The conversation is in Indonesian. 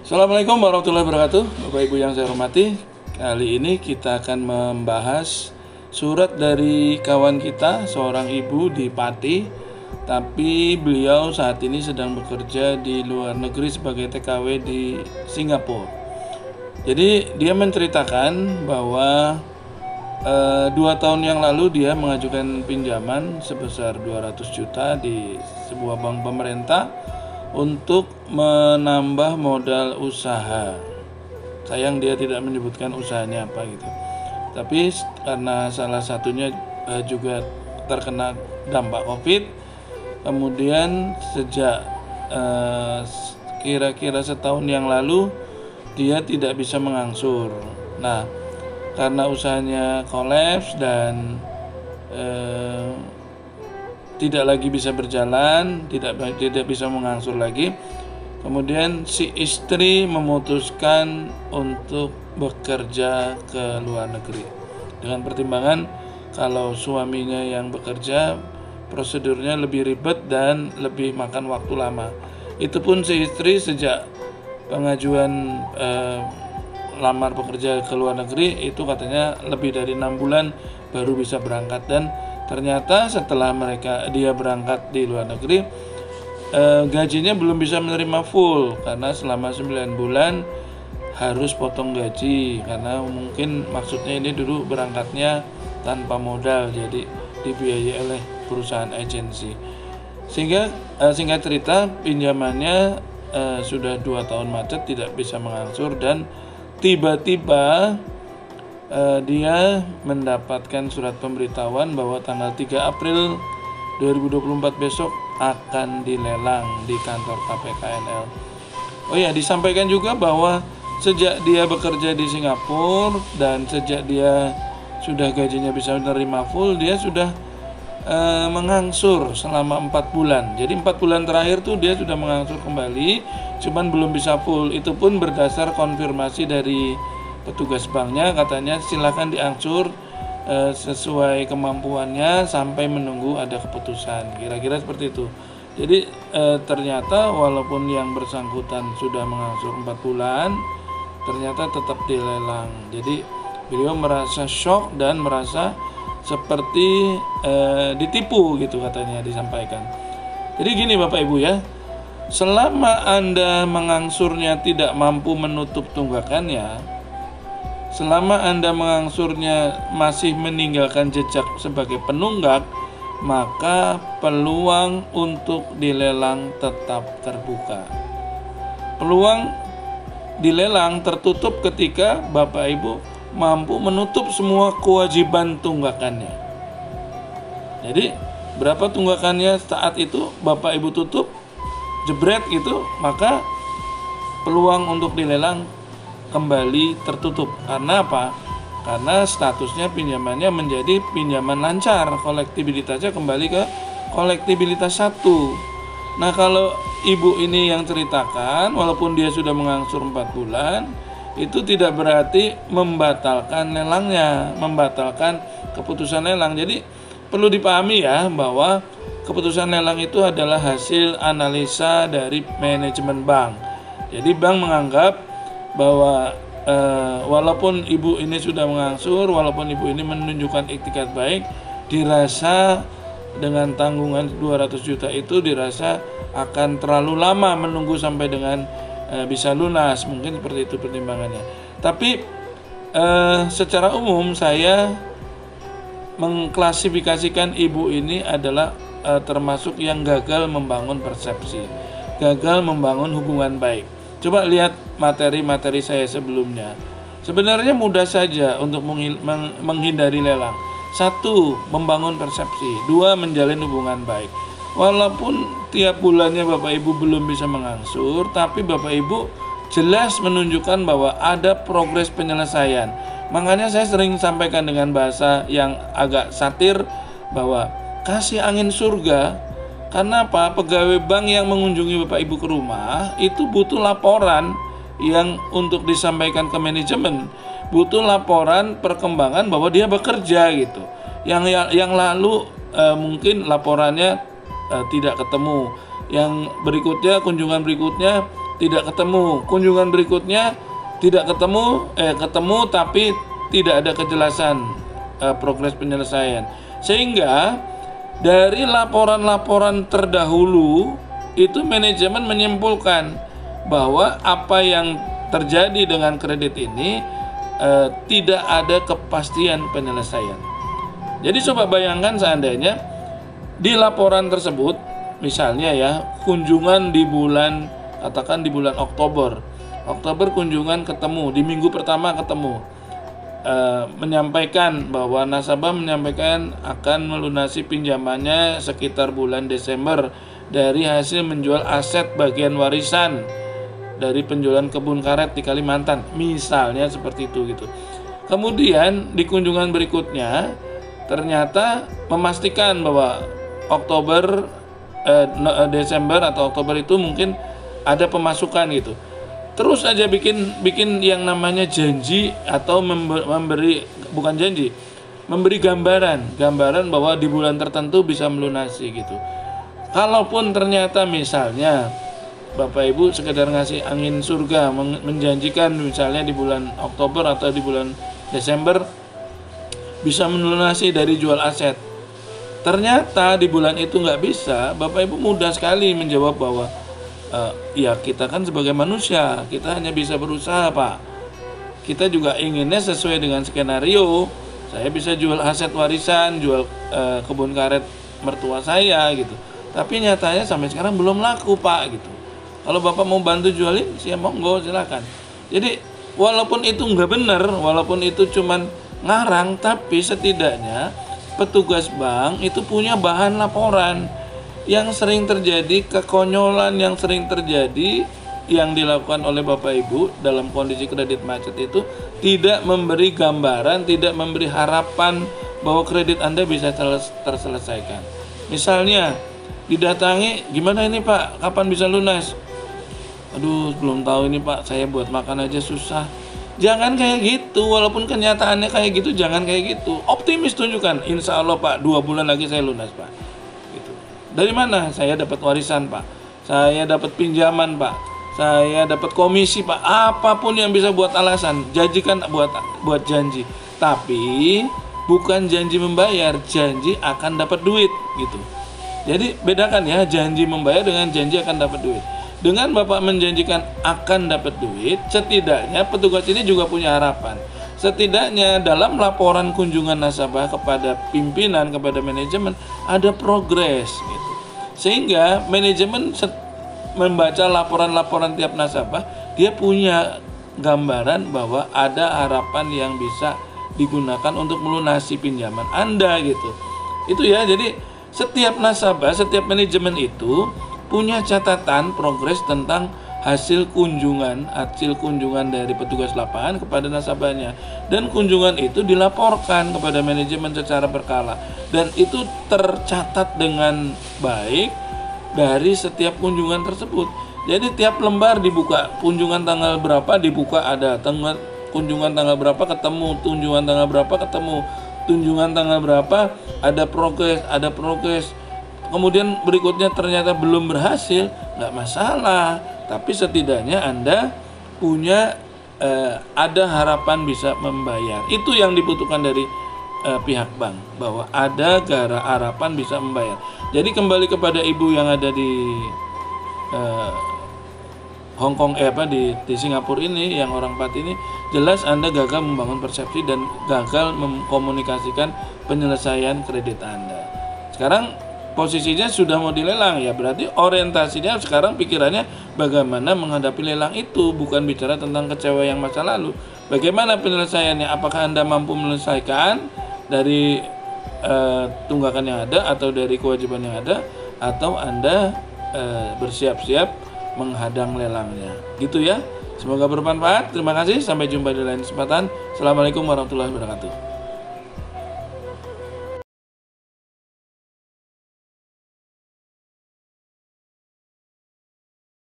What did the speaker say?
Assalamualaikum warahmatullahi wabarakatuh. Bapak Ibu yang saya hormati, kali ini kita akan membahas surat dari kawan kita, seorang ibu di Pati, tapi beliau saat ini sedang bekerja di luar negeri sebagai TKW di Singapura. Jadi dia menceritakan bahwa 2 tahun yang lalu dia mengajukan pinjaman sebesar 200 juta di sebuah bank pemerintah untuk menambah modal usaha. Sayang dia tidak menyebutkan usahanya apa gitu. Tapi karena salah satunya juga terkena dampak Covid, kemudian sejak kira-kira setahun yang lalu dia tidak bisa mengangsur. Nah, karena usahanya kolaps dan tidak lagi bisa berjalan, tidak bisa mengangsur lagi. Kemudian si istri memutuskan untuk bekerja ke luar negeri dengan pertimbangan kalau suaminya yang bekerja prosedurnya lebih ribet dan lebih makan waktu lama. Itu pun si istri sejak pengajuan lamar bekerja ke luar negeri itu katanya lebih dari 6 bulan baru bisa berangkat, dan ternyata setelah dia berangkat di luar negeri, gajinya belum bisa menerima full karena selama 9 bulan harus potong gaji, karena mungkin maksudnya ini dulu berangkatnya tanpa modal, jadi dibiayai oleh perusahaan agensi. Sehingga singkat cerita pinjamannya sudah 2 tahun macet, tidak bisa mengangsur, dan tiba-tiba dia mendapatkan surat pemberitahuan bahwa tanggal 3 April 2024 besok akan dilelang di kantor KPKNL. Oh ya, disampaikan juga bahwa sejak dia bekerja di Singapura dan sejak dia sudah gajinya bisa menerima full, dia sudah mengangsur selama 4 bulan. Jadi 4 bulan terakhir tuh dia sudah mengangsur kembali, cuman belum bisa full. Itu pun berdasar konfirmasi dari petugas banknya, katanya silakan diangsur sesuai kemampuannya sampai menunggu ada keputusan, kira-kira seperti itu. Jadi ternyata walaupun yang bersangkutan sudah mengangsur 4 bulan, ternyata tetap dilelang. Jadi beliau merasa shock dan merasa seperti ditipu gitu, katanya disampaikan. Jadi gini Bapak Ibu ya, selama Anda mengangsurnya tidak mampu menutup tunggakannya, selama Anda mengangsurnya masih meninggalkan jejak sebagai penunggak, maka peluang untuk dilelang tetap terbuka. Peluang dilelang tertutup ketika Bapak Ibu mampu menutup semua kewajiban tunggakannya. Jadi berapa tunggakannya saat itu Bapak Ibu tutup, jebret gitu, maka peluang untuk dilelang kembali tertutup. Karena apa? Karena statusnya pinjamannya menjadi pinjaman lancar, kolektibilitasnya kembali ke kolektibilitas 1. Nah, kalau ibu ini yang ceritakan, walaupun dia sudah mengangsur 4 bulan, itu tidak berarti membatalkan lelangnya, membatalkan keputusan lelang. Jadi perlu dipahami ya, bahwa keputusan lelang itu adalah hasil analisa dari manajemen bank. Jadi bank menganggap bahwa walaupun ibu ini sudah mengangsur, walaupun ibu ini menunjukkan iktikat baik, dirasa dengan tanggungan 200 juta itu dirasa akan terlalu lama menunggu sampai dengan bisa lunas, mungkin seperti itu pertimbangannya. Tapi secara umum saya mengklasifikasikan ibu ini adalah termasuk yang gagal membangun persepsi, gagal membangun hubungan baik. Coba lihat materi-materi saya sebelumnya. Sebenarnya mudah saja untuk menghindari lelang. 1, membangun persepsi. 2, menjalin hubungan baik. Walaupun tiap bulannya Bapak Ibu belum bisa mengangsur, tapi Bapak Ibu jelas menunjukkan bahwa ada progres penyelesaian. Makanya saya sering sampaikan dengan bahasa yang agak satir bahwa kasih angin surga. Karena apa? Pegawai bank yang mengunjungi Bapak Ibu ke rumah itu butuh laporan yang untuk disampaikan ke manajemen, butuh laporan perkembangan bahwa dia bekerja gitu. Yang lalu mungkin laporannya tidak ketemu. Yang berikutnya, kunjungan berikutnya tidak ketemu. Kunjungan berikutnya tidak ketemu, ketemu tapi tidak ada kejelasan progres penyelesaian. Sehingga dari laporan-laporan terdahulu itu manajemen menyimpulkan bahwa apa yang terjadi dengan kredit ini tidak ada kepastian penyelesaian. Jadi coba bayangkan seandainya di laporan tersebut, misalnya ya, kunjungan di bulan, katakan di bulan Oktober kunjungan ketemu, di minggu pertama ketemu, menyampaikan bahwa nasabah menyampaikan akan melunasi pinjamannya sekitar bulan Desember dari hasil menjual aset bagian warisan dari penjualan kebun karet di Kalimantan, misalnya seperti itu gitu. Kemudian di kunjungan berikutnya ternyata memastikan bahwa Desember atau Oktober itu mungkin ada pemasukan gitu. Terus aja bikin yang namanya janji atau memberi gambaran bahwa di bulan tertentu bisa melunasi gitu. Kalaupun ternyata misalnya Bapak Ibu sekedar ngasih angin surga, menjanjikan misalnya di bulan Oktober atau di bulan Desember bisa melunasi dari jual aset, ternyata di bulan itu nggak bisa, Bapak Ibu mudah sekali menjawab bahwa ya kita kan sebagai manusia, kita hanya bisa berusaha Pak. Kita juga inginnya sesuai dengan skenario, saya bisa jual aset warisan, jual kebun karet mertua saya gitu. Tapi nyatanya sampai sekarang belum laku Pak gitu. Kalau Bapak mau bantu jualin, siap monggo silakan. Jadi walaupun itu nggak benar, walaupun itu cuman ngarang, tapi setidaknya petugas bank itu punya bahan laporan. Yang sering terjadi, kekonyolan yang sering terjadi yang dilakukan oleh Bapak Ibu dalam kondisi kredit macet itu tidak memberi gambaran, tidak memberi harapan bahwa kredit Anda bisa terselesaikan. Misalnya didatangi, gimana ini Pak, kapan bisa lunas? Aduh, belum tahu ini Pak, saya buat makan aja susah. Jangan kayak gitu, walaupun kenyataannya kayak gitu, jangan kayak gitu. Optimis tunjukkan, insya Allah Pak, 2 bulan lagi saya lunas Pak. Gitu. Dari mana? Saya dapat warisan Pak, saya dapat pinjaman Pak, saya dapat komisi Pak. Apapun yang bisa buat alasan, janjikan buat janji. Tapi bukan janji membayar, janji akan dapat duit gitu. Jadi bedakan ya, janji membayar dengan janji akan dapat duit. Dengan Bapak menjanjikan akan dapat duit, setidaknya petugas ini juga punya harapan. Setidaknya dalam laporan kunjungan nasabah kepada pimpinan, kepada manajemen, ada progres gitu. Sehingga manajemen membaca laporan-laporan tiap nasabah, dia punya gambaran bahwa ada harapan yang bisa digunakan untuk melunasi pinjaman Anda gitu. Itu ya, jadi setiap nasabah, setiap manajemen itu punya catatan progres tentang hasil kunjungan dari petugas lapangan kepada nasabahnya, dan kunjungan itu dilaporkan kepada manajemen secara berkala, dan itu tercatat dengan baik dari setiap kunjungan tersebut. Jadi tiap lembar dibuka, kunjungan tanggal berapa dibuka, ada kunjungan tanggal berapa ketemu, kunjungan tanggal berapa ketemu, kunjungan tanggal berapa ada progres. Kemudian berikutnya ternyata belum berhasil, nggak masalah. Tapi setidaknya Anda punya ada harapan bisa membayar. Itu yang dibutuhkan dari pihak bank, bahwa ada harapan bisa membayar. Jadi kembali kepada ibu yang ada di Hong Kong, di Singapura ini, yang orang Pati ini, jelas Anda gagal membangun persepsi dan gagal mengkomunikasikan penyelesaian kredit Anda. Sekarang posisinya sudah mau dilelang, ya berarti orientasinya sekarang pikirannya bagaimana menghadapi lelang itu, bukan bicara tentang kecewa yang masa lalu. Bagaimana penyelesaiannya? Apakah Anda mampu menyelesaikan dari tunggakan yang ada atau dari kewajiban yang ada, atau Anda bersiap-siap menghadang lelangnya, gitu ya. Semoga bermanfaat. Terima kasih, sampai jumpa di lain kesempatan. Assalamualaikum warahmatullahi wabarakatuh.